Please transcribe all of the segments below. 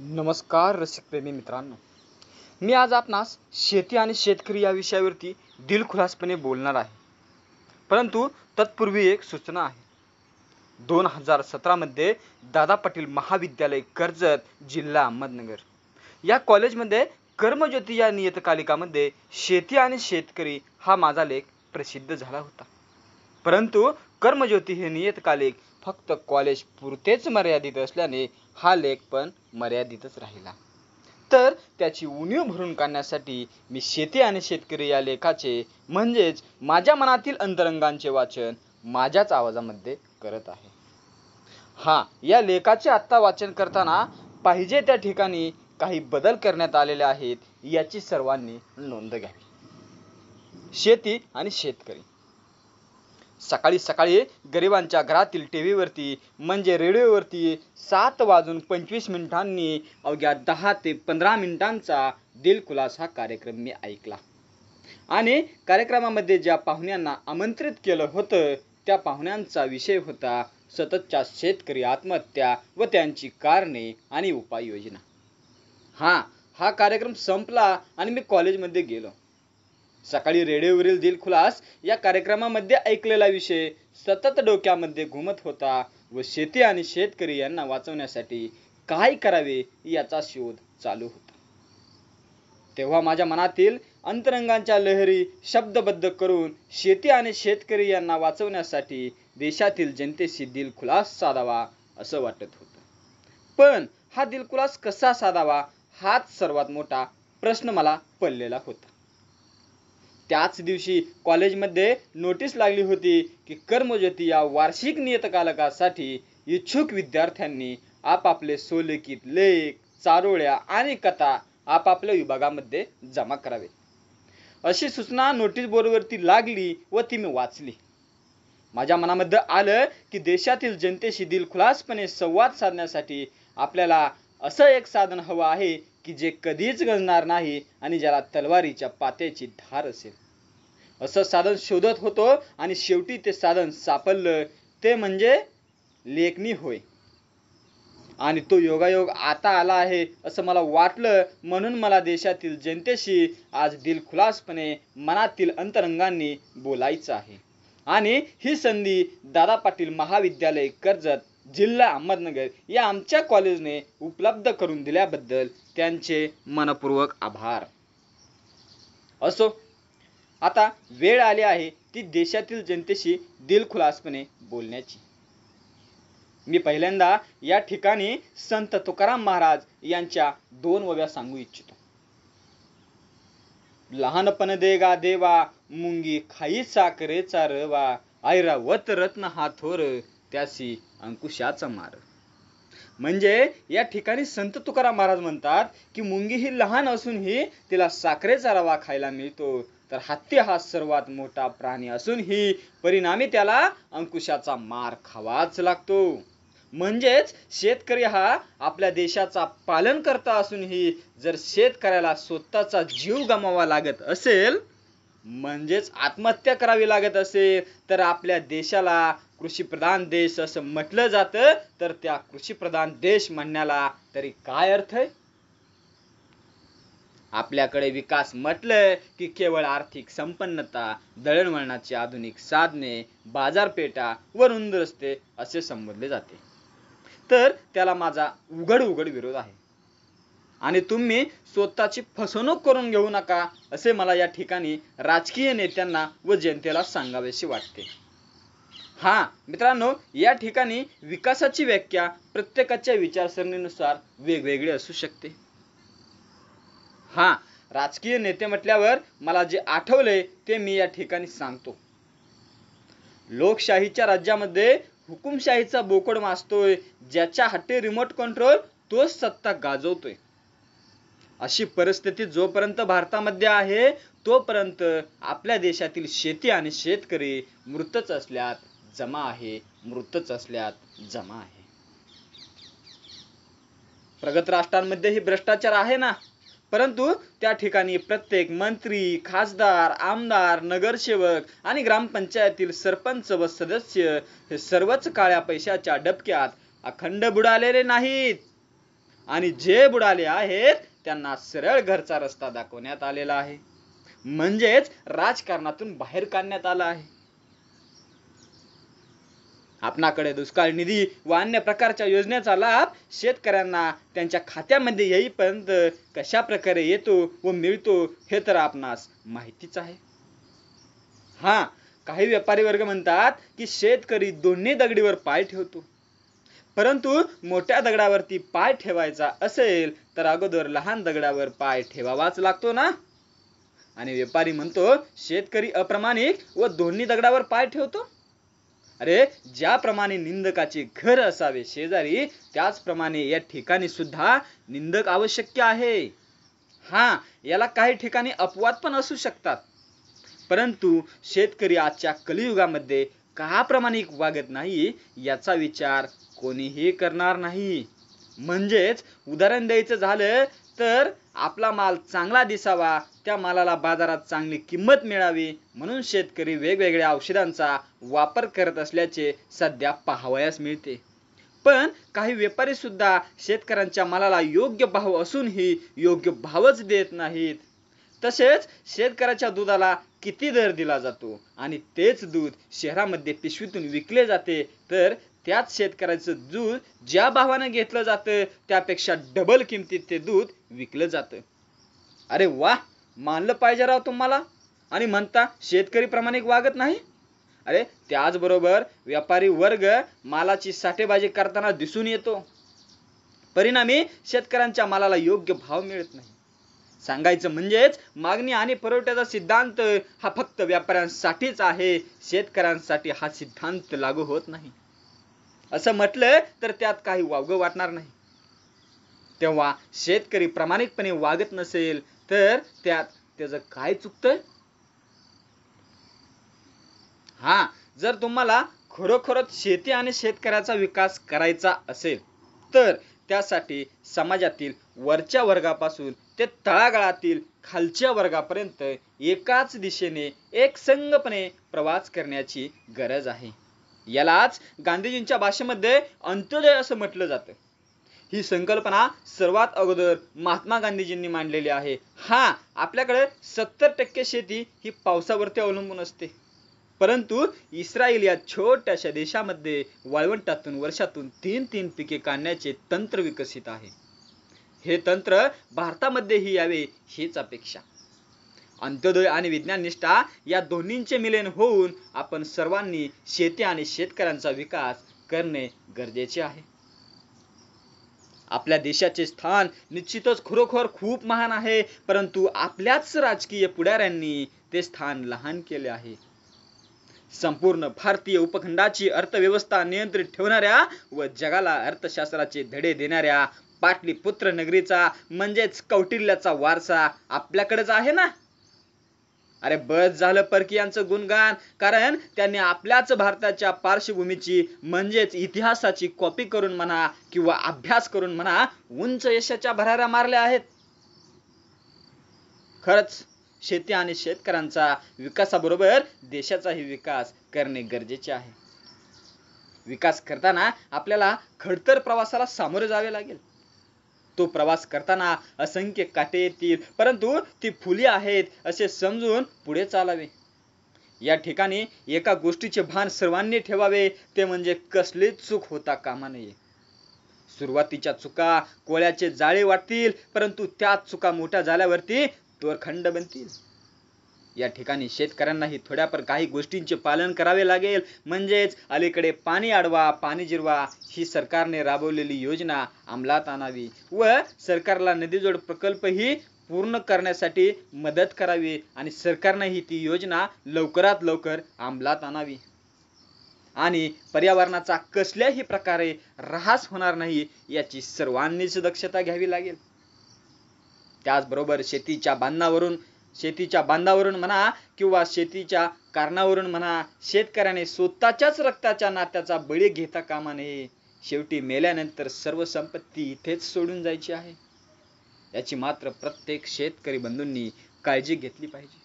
नमस्कार रसिकप्रेमी मित्रांनो, मी आज आपणास शेती आणि शेतकरी या विषयावरती दिलखुलासपणे बोलणार आहे. परंतु तत्पूर्वी एक सूचना आहे. 2017 मध्ये दादा पाटील महाविद्यालय कर्जत, जिल्हा अहमदनगर या कॉलेजमध्ये कर्मज्योती या नियतकालिकामध्ये शेती आणि शेतकरी हा माझा लेख प्रसिद्ध झाला होता. परंतु कर्मज्योती हे नियतकालिक फक्त कॉलेज पुरतेच मर्यादित असल्याने हा लेख पण मर्यादितच राहिला. तर त्याची उणीव भरून काढण्यासाठी मी शेती आणि शेतकरी या लेखाचे म्हणजेच माझ्या मनातील अंतरंगांचे वाचन माझ्याच आवाजामध्ये करत आहे. या लेखाचे आत्ता वाचन करताना पाहिजे त्या ठिकाणी काही बदल करण्यात आलेले आहेत याची सर्वांनी नोंद घ्यावी. शेती आणि शेतकरी. सकाळी सकाळी गरिबांच्या घरातील टीव्हीवरती म्हणजे रेडिओवरती 7:25 अवघ्या 10 ते 15 मिनिटांचा दिलखुलास हा कार्यक्रम मी ऐकला. आणि कार्यक्रमामध्ये ज्या पाहुण्यांना आमंत्रित केलं होतं त्या पाहुण्यांचा विषय होता सततच्या शेतकरी आत्महत्या व त्यांची कारणे आणि उपाययोजना. हा कार्यक्रम संपला आणि मी कॉलेजमध्ये गेलो. सकाळी रेडिओवरील दिलखुलास या कार्यक्रमामध्ये ऐकलेला विषय सतत डोक्यामध्ये घुमत होता व शेती आणि शेतकरी यांना वाचवण्यासाठी काय करावे याचा शोध चालू होता. तेव्हा माझ्या मनातील अंतरंगांच्या लहरी शब्दबद्ध करून शेती आणि शेतकरी यांना वाचवण्यासाठी देशातील जनतेशी दिलखुलास साधावा असं वाटत होतं. पण हा दिलखुलास कसा साधावा हाच सर्वात मोठा प्रश्न मला पडलेला होता. त्याच दिवशी कॉलेजमध्ये नोटीस लागली होती की कर्मज्योती या वार्षिक नियतकालिकासाठी इच्छुक विद्यार्थ्यांनी आपापले स्वलिखित लेख, चारोळ्या आणि कथा आपापल्या विभागामध्ये जमा करावे अशी सूचना नोटीस बोर्डवरती लागली व ती मी वाचली. माझ्या मनामध्ये आलं की देशातील जनतेशी दिलखुलासपणे संवाद साधण्यासाठी आपल्याला असं एक साधन हवं आहे की जे कधीच गंजणार नाही आणि ज्याला तलवारीच्या पात्याची धार असेल. असं साधन शोधत होतो आणि शेवटी ते साधन सापडलं ते म्हणजे लेखणी होय. आणि तो योगायोग आता आला आहे असं मला वाटलं. म्हणून मला देशातील जनतेशी आज दिलखुलासपणे मनातील अंतरंगांनी बोलायचं आहे. आणि ही संधी दादा पाटील महाविद्यालय कर्जत, जिल्हा अहमदनगर या आमच्या कॉलेजने उपलब्ध करून दिल्याबद्दल त्यांचे मनपूर्वक आभार. असो, आता वेळ आली आहे ती देशातील जनतेशी दिलखुलासपणे बोलण्याची. मी पहिल्यांदा या ठिकाणी संत तुकाराम महाराज यांच्या 2 ओव्या सांगू इच्छितो. लहानपण देगा देवा, मुंगी खाई साखरेचा रवा, ऐरावत रत्न हा थोर, त्यासी अंकुशाचा मार. म्हणजे या ठिकाणी संत तुकाराम महाराज म्हणतात की मुंगी ही लहान असूनही तिला साखरेचा रवा खायला मिळतो, तर हत्ती हा सर्वात मोठा प्राणी असूनही परिणामी त्याला अंकुशाचा मार खावाच लागतो. म्हणजेच शेतकरी हा आपल्या देशाचा पालनकर्ता असूनही जर शेतकऱ्याला स्वतःचा जीव गमवावा लागत असेल म्हणजेच आत्महत्या करावी लागत असेल तर आपल्या देशाला कृषीप्रधान देश असं म्हटलं जातं, तर त्या कृषीप्रधान देश म्हणण्याला तरी काय अर्थ आहे? आपल्याकडे विकास म्हटलं की केवळ आर्थिक संपन्नता, दळणवळणाची आधुनिक साधने, बाजारपेठा व रुंद रस्ते असे संबोधले जाते. तर त्याला माझा उघड विरोध आहे. आणि तुम्ही स्वतःची फसवणूक करून घेऊ नका असे मला या ठिकाणी राजकीय नेत्यांना व जनतेला सांगावेसे वाटते. मित्रांनो, या ठिकाणी विकासाची व्याख्या प्रत्येकाच्या विचारसरणीनुसार वेगवेगळी असू शकते. राजकीय नेते म्हटल्यावर मला जे आठवले ते मी या ठिकाणी सांगतो. लोकशाहीच्या राज्यामध्ये हुकुमशाहीचा बोकड माजतोय, ज्याच्या हाती रिमोट कंट्रोल तोच सत्ता गाजवतोय. अशी परिस्थिती जोपर्यंत भारतामध्ये आहे तोपर्यंत आपल्या देशातील शेती आणि शेतकरी मृतच असल्यात जमा आहे, मृतच असल्यात जमा आहे. प्रगत राष्ट्रांमध्ये ही भ्रष्टाचार आहे ना, परंतु त्या ठिकाणी प्रत्येक मंत्री, खासदार, आमदार, नगरसेवक आणि ग्रामपंचायतील सरपंच व सदस्य हे सर्वच काळ्या पैशाच्या डबक्यात अखंड बुडालेले नाहीत. आणि जे बुडाले आहेत त्यांना सरळ घरचा रस्ता दाखवण्यात आलेला आहे, म्हणजेच राजकारणातून बाहेर काढण्यात आला आहे. आपणाकडे दुष्काळ निधी व अन्य प्रकारच्या योजनेचा लाभ शेतकऱ्यांना त्यांच्या खात्यामध्ये येईपर्यंत कशा प्रकारे येतो व मिळतो हे तर आपणास माहितीच आहे. हा, काही व्यापारी वर्ग म्हणतात की शेतकरी दोन्ही दगडीवर पाय ठेवतो, परंतु मोठ्या दगडावरती पाय ठेवायचा असेल तर अगोदर लहान दगडावर पाय ठेवावाच लागतो ना. आणि व्यापारी म्हणतो शेतकरी अप्रामाणिक व दोन्ही दगडावर पाय ठेवतो. अरे, ज्याप्रमाणे निंदकाचे घर असावे शेजारी, त्याचप्रमाणे या ठिकाणी सुद्धा निंदक आवश्यक आहे. हा, याला काही ठिकाणी अपवाद पण असू शकतात, परंतु शेतकरी आजच्या कलियुगामध्ये का प्रामाणिक वागत नाही याचा विचार कोणीही करणार नाही. म्हणजेच उदाहरण द्यायचं झालं तर आपला माल चांगला दिसावा, त्या मालाला बाजारात चांगली किंमत मिळावी म्हणून शेतकरी वेगवेगळ्या औषधांचा वापर करत असल्याचे सध्या पाहावयास मिळते. पण काही व्यापारी सुद्धा शेतकऱ्यांच्या मालाला योग्य भाव असूनही योग्य भावच देत नाहीत. तसेच शेतकऱ्याच्या दुधाला किती दर दिला जातो आणि तेच दूध शहरामध्ये पिशवीतून विकले जाते, तर त्याच शेतकऱ्याचं दूध ज्या भावाने घेतलं जातं त्यापेक्षा डबल किमतीत ते दूध विकलं जातं. अरे वा, मानलं पाहिजे राव तुम्हाला. आणि म्हणता शेतकरी प्रामाणिक वागत नाही. अरे, त्याचबरोबर व्यापारी वर्ग मालाची साठेबाजी करताना दिसून येतो, परिणामी शेतकऱ्यांच्या मालाला योग्य भाव मिळत नाही. सांगायचं म्हणजेच मागणी आणि पुरवठ्याचा सिद्धांत हा फक्त व्यापाऱ्यांसाठीच आहे, शेतकऱ्यांसाठी हा सिद्धांत लागू होत नाही. असं म्हटलं तर त्यात काही वावगं वाटणार नाही. तेव्हा शेतकरी प्रामाणिकपणे वागत नसेल तर त्यात त्याचं काय चुकतंय? हा, जर तुम्हाला खरोखरच शेती आणि शेतकऱ्याचा विकास करायचा असेल तर त्यासाठी समाजातील वरच्या वर्गापासून ते तळागाळातील खालच्या वर्गापर्यंत एकाच दिशेने एकसंघपणे प्रवास करण्याची गरज आहे. यालाच गांधीजींच्या भाषेमध्ये अंत्योदय असं म्हटलं जातं. ही संकल्पना सर्वात अगोदर महात्मा गांधीजींनी मांडलेली आहे. हा, आपल्याकडे 70% शेती ही पावसावरती अवलंबून असते, परंतु इस्रायल या छोट्याशा देशामध्ये वाळवंटातून वर्षातून 3 पिके काढण्याचे तंत्र विकसित आहे. हे तंत्र भारतामध्येही यावे हीच अपेक्षा. अंत्योदय आणि विज्ञान निष्ठा या दोन्हींचे मिलन होऊन आपण सर्वांनी शेती आणि शेतकऱ्यांचा विकास करणे गरजेचे आहे. आपल्या देशाचे स्थान निश्चितच खरोखर खूप महान आहे, परंतु आपल्याच राजकीय पुढाऱ्यांनी ते स्थान लहान केले आहे. संपूर्ण भारतीय उपखंडाची अर्थव्यवस्था नियंत्रित ठेवणाऱ्या व जगाला अर्थशास्त्राचे धडे देणाऱ्या पाटलीपुत्र नगरीचा म्हणजेच कौटिल्याचा वारसा आपल्याकडेच आहे ना. अरे, बस झालं परकीयांचं गुणगान, कारण त्यांनी आपल्याच भारताच्या पार्श्वभूमीची म्हणजेच इतिहासाची कॉपी करून म्हणा किंवा अभ्यास करून म्हणा उंच यशाच्या भराऱ्या मारल्या आहेत. खरंच शेती आणि शेतकऱ्यांचा विकासाबरोबर देशाचाही विकास करणे गरजेचे आहे. विकास करताना आपल्याला खडतर प्रवासाला सामोरे जावे लागेल. तो प्रवास करताना असंख्य काटे येतील, परंतु ती फुले आहेत असे समजून पुढे चालावे. या ठिकाणी एका गोष्टीचे भान सर्वांनी ठेवावे, ते म्हणजे कसलीच चूक होता कामा नये. सुरुवातीच्या चुका कोळ्याचे जाळे वाटतील, परंतु त्याच चुका मोठ्या झाल्यावरती दोरखंड बनतील. या ठिकाणी शेतकऱ्यांनाही थोड्याफार काही गोष्टींचे पालन करावे लागेल. म्हणजेच अलीकडे पाणी अडवा पाणी जिरवा ही सरकारने राबवलेली योजना अंमलात आणावी व सरकारला नदीजोड प्रकल्प ही पूर्ण करण्यासाठी मदत करावी आणि सरकारनेही ती योजना लवकरात लवकर अंमलात आणावी आणि पर्यावरणाचा कसल्याही प्रकारे ऱ्हास होणार नाही याची सर्वांनीच दक्षता घ्यावी लागेल. त्याचबरोबर शेतीच्या बांधावरून म्हणा किंवा शेतीच्या कारणावरून म्हणा शेतकऱ्याने स्वतःच्याच रक्ताच्या नात्याचा बळी घेता कामा नये. शेवटी मेल्यानंतर सर्व संपत्ती इथेच सोडून जायची आहे, याची मात्र प्रत्येक शेतकरी बंधूंनी काळजी घेतली पाहिजे.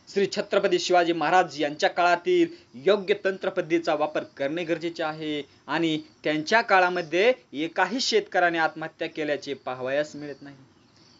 श्री छत्रपती शिवाजी महाराज यांच्या काळातील योग्य तंत्रपद्धतीचा वापर करणे गरजेचे आहे आणि त्यांच्या काळामध्ये एकाही शेतकऱ्याने आत्महत्या केल्याचे पाहावयास मिळत नाही,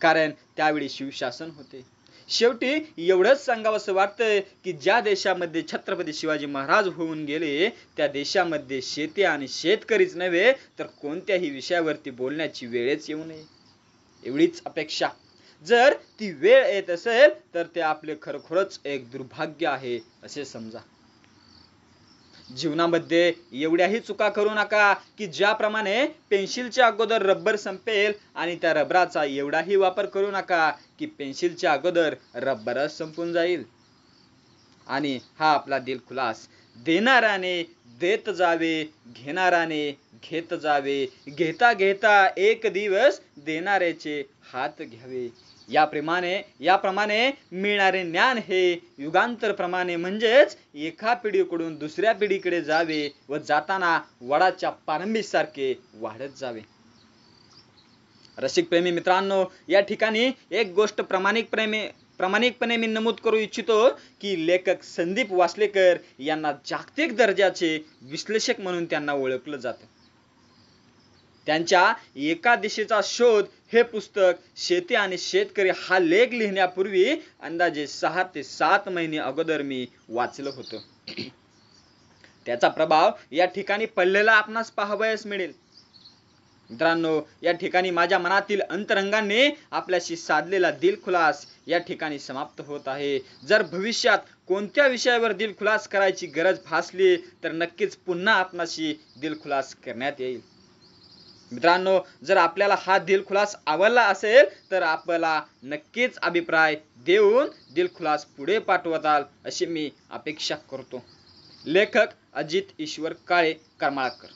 कारण त्यावेळी शिवशासन होते. शेवटी एवढंच सांगावंसं वाटतंय की ज्या देशामध्ये छत्रपती शिवाजी महाराज होऊन गेले त्या देशामध्ये शेती आणि शेतकरीच नव्हे तर कोणत्याही विषयावरती बोलण्याची वेळच येऊ नये, एवढीच अपेक्षा. जर ती वेळ येत असेल तर ते आपले खरोखरच एक दुर्भाग्य आहे असे समजा. जीवनामध्ये एवढ्याही चुका करू नका की ज्याप्रमाणे पेन्सिलच्या अगोदर रबर संपेल आणि त्या रबराचा एवढाही वापर करू नका की पेन्सिलच्या अगोदर रबरच संपून जाईल. आणि हा आपला दिलखुलास. देणाऱ्याने देत जावे, घेणाऱ्याने घेत जावे, घेता घेता एक दिवस देणाऱ्याचे हात घ्यावे. याप्रमाणे मिळणारे ज्ञान हे युगांतर प्रमाणे म्हणजेच एका पिढीकडून दुसऱ्या पिढीकडे जावे व जाताना वडाच्या पारंबीसारखे वाढत जावे. रसिक प्रेमी मित्रांनो, या ठिकाणी एक गोष्ट प्रामाणिकपणे मी नमूद करू इच्छितो की लेखक संदीप वासलेकर यांना जागतिक दर्जाचे विश्लेषक म्हणून त्यांना ओळखलं जातं. त्यांच्या एका दिशेचा शोध हे पुस्तक शेती आणि शेतकरी हा लेख लिहिण्यापूर्वी अंदाजे 6 ते 7 महिने अगोदर मी वाचलं होतं. त्याचा प्रभाव या ठिकाणी पडलेला आपणास पाहावयास मिळेल. मित्रांनो, या ठिकाणी माझ्या मनातील अंतरंगाने आपल्याशी साधलेला दिलखुलास या ठिकाणी समाप्त होत आहे. जर भविष्यात कोणत्या विषयावर दिलखुलास करायची गरज भासली तर नक्कीच पुन्हा आपणाशी दिलखुलास करण्यात येईल. मित्रांनो, जर आपल्याला हा दिलखुलास आवडला असेल तर आपल्याला नक्कीच अभिप्राय देऊन दिलखुलास पुढे पाठवताल अशी मी अपेक्षा करतो. लेखक अजित ईश्वर काळे, करमाळकर.